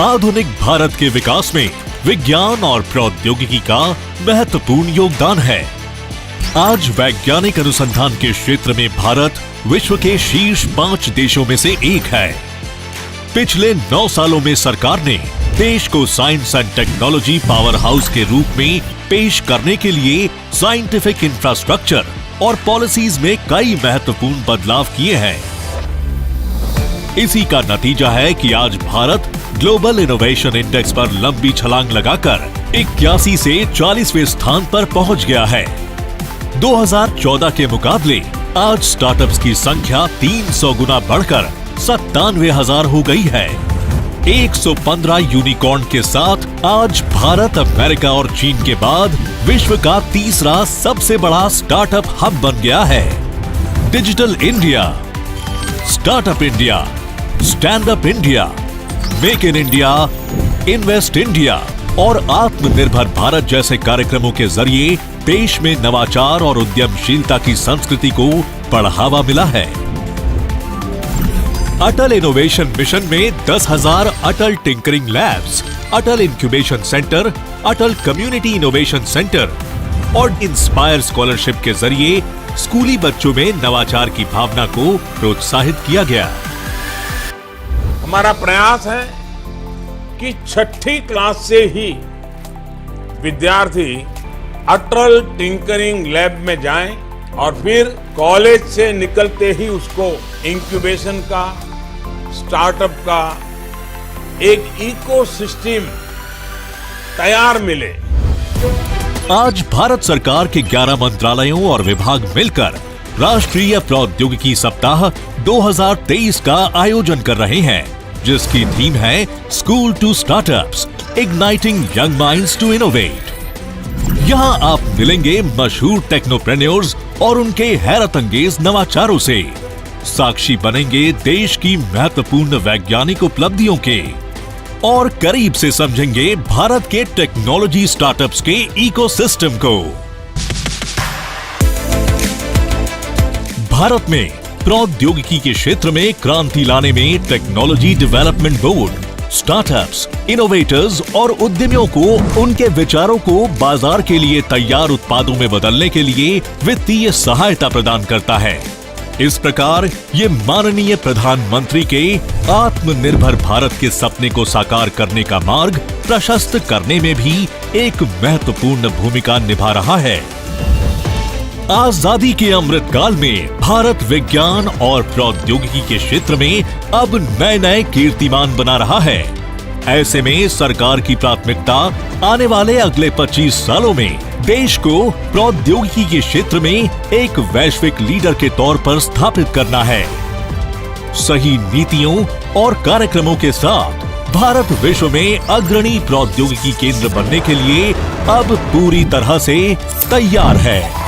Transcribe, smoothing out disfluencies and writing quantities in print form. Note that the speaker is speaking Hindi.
आधुनिक भारत के विकास में विज्ञान और प्रौद्योगिकी का महत्वपूर्ण योगदान है। आज वैज्ञानिक अनुसंधान के क्षेत्र में भारत विश्व के शीर्ष 5 देशों में से एक है। पिछले 9 सालों में सरकार ने देश को science and technology power house के रूप में पेश करने के लिए साइंटिफिक इंफ्रास्ट्रक्चर और पॉलिसीज में कई महत्वपूर्ण बदलाव किए हैं। इसी का नतीजा है कि आज भारत ग्लोबल इनोवेशन इंडेक्स पर लंबी छलांग लगाकर 81 से 40वें स्थान पर पहुंच गया है। 2014 के मुकाबले आज स्टार्टअप्स की संख्या 300 गुना बढ़कर 97,000 हो गई है। 115 यूनिकॉर्न के साथ आज भारत अमेरिका और चीन के बाद विश्व का तीसरा सबसे बड़ा स्टार्टअप हब बन गया है। Digital India, startup India, stand up India, make in India, invest India और आत्मनिर्भर भारत जैसे कार्यक्रमों के जरिए देश में नवाचार और उद्यमशीलता की संस्कृति को बढ़ावा मिला है। अटल इनोवेशन मिशन में 10,000 अटल टिंकरिंग लैब्स, अटल इंक्यूबेशन सेंटर, अटल कम्युनिटी इनोवेशन सेंटर और इंस्पायर स्कॉलरशिप के जरिए स्कूली बच्चों में नवाचार की भावना को प्रोत्साहित किया गया। हमारा प्रयास है कि 6ठी क्लास से ही विद्यार्थी अटल टिंकरिंग लैब में जाएं और फिर कॉलेज से निकलते ही उसको इंक्यूबेशन का, स्टार्टअप का एक इकोसिस्टम तैयार मिले। आज भारत सरकार के 11 मंत्रालयों और विभाग मिलकर राष्ट्रीय प्रौद्योगिकी सप्ताह 2023 का आयोजन कर रहे हैं, जिसकी थीम है school to startups, igniting young minds to innovate. यहाँ आप मिलेंगे मशहूर टेक्नोप्रेन्योर्स और उनके हैरत अंगेज नवाचारों से, साक्षी बनेंगे देश की महत्वपूर्ण वैज्ञानिक उपलब्धियों के और करीब से समझेंगे भारत के टेक्नोलॉजी स्टार्टअप्स के इकोसिस्टम को। भारत में प्रौद्योगिकी के क्षेत्र में क्रांति लाने में technology development board startups, innovators और उद्यमियों को उनके विचारों को बाजार के लिए तैयार उत्पादों में बदलने के लिए वित्तीय सहायता प्रदान करता है। इस प्रकार ये माननीय प्रधानमंत्री के आत्मनिर्भर भारत के सपने को साकार करने का मार्ग प्रशस्त करने में भी एक महत्वपूर्ण भूमिका निभा रहा है। आजादी के अमृत काल में भारत विज्ञान और प्रौद्योगिकी के क्षेत्र में अब नए कीर्तिमान बना रहा है। ऐसे में सरकार की प्राथमिकता आने वाले अगले 25 सालों में देश को प्रौद्योगिकी के क्षेत्र में एक वैश्विक लीडर के तौर पर स्थापित करना है। सही नीतियों और कार्यक्रमों के साथ भारत विश्व में अग्रणी प्रौद्योगिकी केंद्र बनने के लिए अब पूरी तरह से तैयार है।